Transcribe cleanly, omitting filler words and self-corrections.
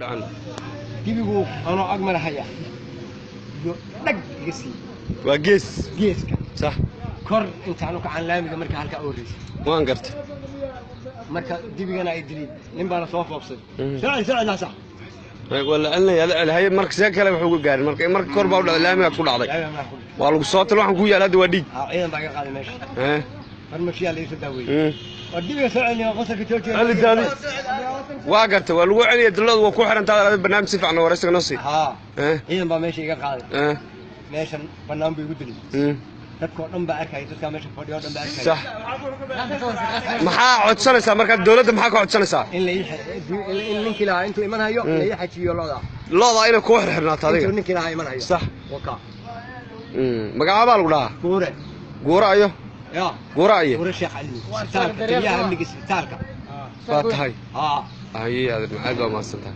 دعنا dibigu anoo ag marahaya iyo dhag iga sii وجيس geeska صح kor intaanu ka canlaamiga marka halka awreys وان قرت marka dibigana ay dilin nin baa soo foofsay saaci sax ولا أنا يا هي مركز زي كلام حقوق قاري مركز كوربا ولا لا ما كل عضي والله صوت الواحد كوي على دوادي ايضا باقي قاعد ماشي المشي اللي يسداوي ودي ساعني قصك توجه هل الثاني واقرت والو علي دلود وكو خرنت هذا برنامج سيف عن ورثك نصي ايضا با ماشي قاعد ماشي برنامج بيقدلي dadko dhan ba arkay dadka meesha fadhiyo dhan ba arkay صح maxaa codsanaysaa marka dawladda maxaa ka codsanaysaa in ninkii lahaa intuu iman hayo la xajiyo looda inay ku xirnaato adiga intuu ninkii lahaa iman hayo صح waka magacaaba lagu dhahaa guura ayo guura sheekh ali isbitaalka taliyaha amniga isbitaalka faatahay ayay aad maxaa ma santaa